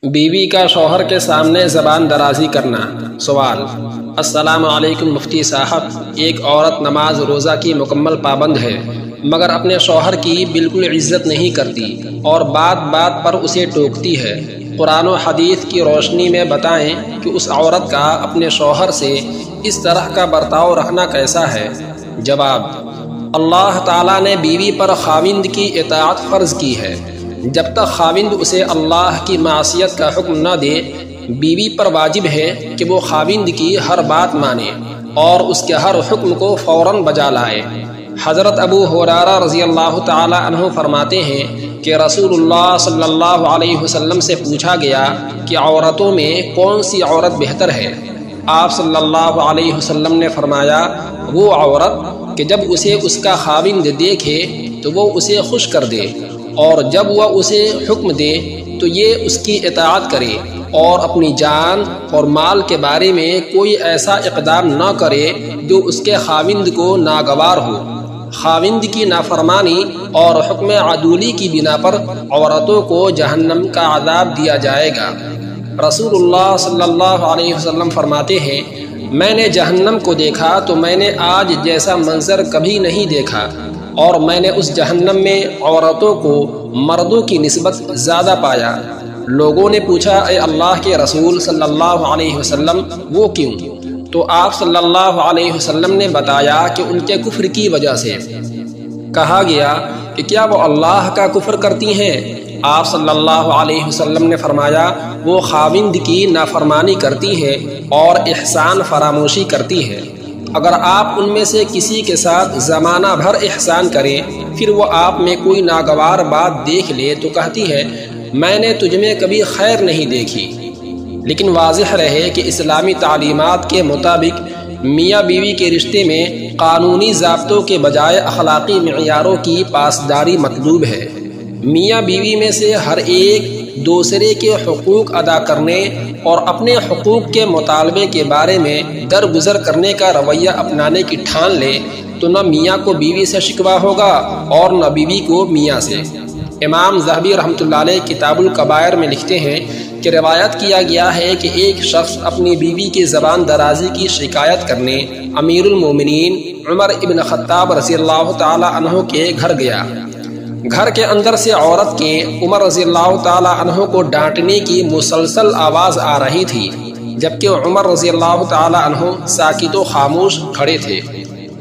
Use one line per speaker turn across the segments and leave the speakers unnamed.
بیوی کا شوہر کے سامنے زبان درازی کرنا۔ سوال: السلام علیکم مفتی صاحب، ایک عورت نماز روزہ کی مکمل پابند ہے مگر اپنے شوہر کی بالکل عزت نہیں کرتی اور بات بات پر اسے ٹوکتی ہے۔ قرآن و حدیث کی روشنی میں بتائیں کہ اس عورت کا اپنے شوہر سے اس طرح کا برتاؤ رکھنا کیسا ہے؟ جواب: اللہ تعالیٰ نے بیوی پر خاوند کی اطاعت فرض کی ہے۔ جب تک خاوند اسے اللہ کی معصیت کا حکم نہ دے، بیوی پر واجب ہے کہ وہ خاوند کی ہر بات مانے اور اس کے ہر حکم کو فوراً بجا لائے۔ حضرت ابو ہریرہ رضی اللہ تعالی عنہ فرماتے ہیں کہ رسول اللہ صلی اللہ علیہ وسلم سے پوچھا گیا کہ عورتوں میں کون سی عورت بہتر ہے؟ آپ صلی اللہ علیہ وسلم نے فرمایا، وہ عورت کہ جب اسے اس کا خاوند دیکھے تو وہ اسے خوش کر دے، اور جب وہ اسے حکم دے تو یہ اس کی اطاعت کرے اور اپنی جان اور مال کے بارے میں کوئی ایسا اقدام نہ کرے جو اس کے خاوند کو ناگوار ہو۔ خاوند کی نافرمانی اور حکم عدولی کی بنا پر عورتوں کو جہنم کا عذاب دیا جائے گا۔ رسول اللہ صلی اللہ علیہ وسلم فرماتے ہیں، میں نے جہنم کو دیکھا تو میں نے آج جیسا منظر کبھی نہیں دیکھا، اور میں نے اس جہنم میں عورتوں کو مردوں کی نسبت زیادہ پایا۔ لوگوں نے پوچھا، اے اللہ کے رسول صلی اللہ علیہ وسلم، وہ کیوں؟ تو آپ صلی اللہ علیہ وسلم نے بتایا کہ ان کے کفر کی وجہ سے۔ کہا گیا کہ کیا وہ اللہ کا کفر کرتی ہیں؟ آپ صلی اللہ علیہ وسلم نے فرمایا، وہ خاوند کی نافرمانی کرتی ہے اور احسان فراموشی کرتی ہے۔ اگر آپ ان میں سے کسی کے ساتھ زمانہ بھر احسان کریں، پھر وہ آپ میں کوئی ناگوار بات دیکھ لے تو کہتی ہے، میں نے تجھ میں کبھی خیر نہیں دیکھی۔ لیکن واضح رہے کہ اسلامی تعلیمات کے مطابق میاں بیوی کے رشتے میں قانونی ضابطوں کے بجائے اخلاقی معیاروں کی پاسداری مطلوب ہے۔ میاں بیوی میں سے ہر ایک دوسرے کے حقوق ادا کرنے اور اپنے حقوق کے مطالبے کے بارے میں درگزر کرنے کا رویہ اپنانے کی ٹھان لے تو نہ میاں کو بیوی سے شکوہ ہوگا اور نہ بیوی کو میاں سے۔ امام ذہبی رحمۃ اللہ علیہ کتاب الکبائر میں لکھتے ہیں کہ روایت کیا گیا ہے کہ ایک شخص اپنی بیوی کی زبان درازی کی شکایت کرنے امیر المومنین عمر ابن خطاب رضی اللہ تعالی عنہ کے گھر گیا۔ گھر کے اندر سے عورت کے عمر رضی اللہ تعالی عنہ کو ڈانٹنے کی مسلسل آواز آ رہی تھی، جبکہ عمر رضی اللہ تعالی عنہ ساکت و خاموش کھڑے تھے،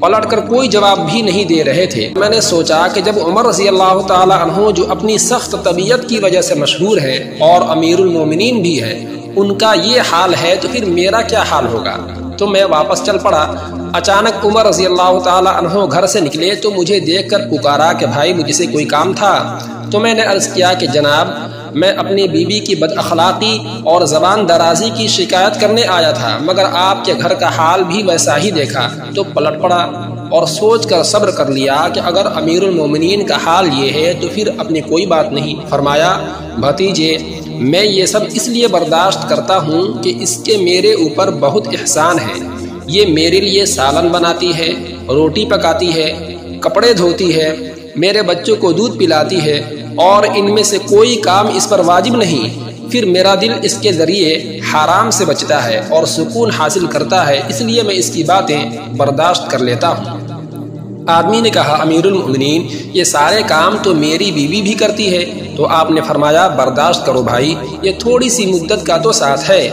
پلٹ کر کوئی جواب بھی نہیں دے رہے تھے۔ میں نے سوچا کہ جب عمر رضی اللہ تعالی عنہ جو اپنی سخت طبیعت کی وجہ سے مشہور ہے اور امیر المومنین بھی ہے، ان کا یہ حال ہے تو پھر میرا کیا حال ہوگا؟ تو میں واپس چل پڑا۔ اچانک عمر رضی اللہ تعالی عنہ گھر سے نکلے تو مجھے دیکھ کر پکارا کہ بھائی، مجھ سے کوئی کام تھا؟ تو میں نے عرض کیا کہ جناب، میں اپنی بیوی کی بد اخلاقی اور زبان درازی کی شکایت کرنے آیا تھا، مگر آپ کے گھر کا حال بھی ویسا ہی دیکھا تو پلٹ پڑا اور سوچ کر صبر کر لیا کہ اگر امیر المومنین کا حال یہ ہے تو پھر اپنی کوئی بات نہیں۔ فرمایا، بھتیجے، میں یہ سب اس لیے برداشت کرتا ہوں کہ اس کے میرے اوپر بہت احسان ہے۔ یہ میرے لیے سالن بناتی ہے، روٹی پکاتی ہے، کپڑے دھوتی ہے، میرے بچوں کو دودھ پلاتی ہے، اور ان میں سے کوئی کام اس پر واجب نہیں۔ پھر میرا دل اس کے ذریعے حرام سے بچتا ہے اور سکون حاصل کرتا ہے، اس لیے میں اس کی باتیں برداشت کر لیتا ہوں۔ آدمی نے کہا، امیر المؤمنین، یہ سارے کام تو میری بیوی بھی کرتی ہے۔ تو آپ نے فرمایا، برداشت کرو بھائی، یہ تھوڑی سی مدت کا تو ساتھ ہے۔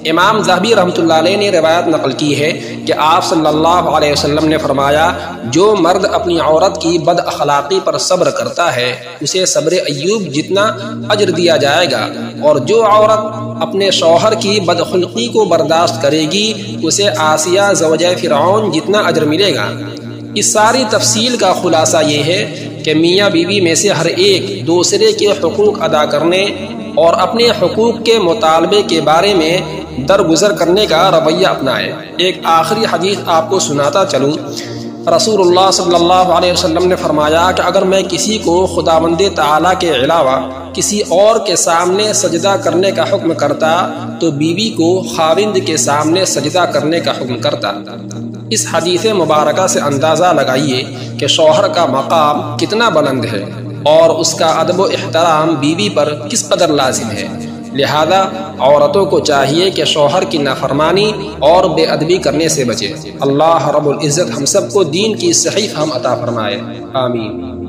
امام ذہبی رحمۃ اللہ علیہ نے روایت نقل کی ہے کہ آپ صلی اللہ علیہ وسلم نے فرمایا، جو مرد اپنی عورت کی بد اخلاقی پر صبر کرتا ہے اسے صبر ایوب جتنا اجر دیا جائے گا، اور جو عورت اپنے شوہر کی بدخلقی کو برداشت کرے گی اسے آسیہ زوجہ فرعون جتنا اجر ملے گا۔ اس ساری تفصیل کا خلاصہ یہ ہے کہ میاں بیوی میں سے ہر ایک دوسرے کے حقوق ادا کرنے اور اپنے حقوق کے مطالبے کے بارے میں درگزر کرنے کا رویہ اپنائے۔ ایک آخری حدیث آپ کو سناتا چلوں۔ رسول اللہ صلی اللہ علیہ وسلم نے فرمایا کہ اگر میں کسی کو خداوند تعالیٰ کے علاوہ کسی اور کے سامنے سجدہ کرنے کا حکم کرتا تو بیوی کو خاوند کے سامنے سجدہ کرنے کا حکم کرتا۔ اس حدیث مبارکہ سے اندازہ لگائیے کہ شوہر کا مقام کتنا بلند ہے اور اس کا ادب و احترام بیوی پر کس قدر لازم ہے۔ لہذا عورتوں کو چاہیے کہ شوہر کی نافرمانی اور بے ادبی کرنے سے بچے۔ اللہ رب العزت ہم سب کو دین کی صحیح فہم عطا فرمائے، آمین۔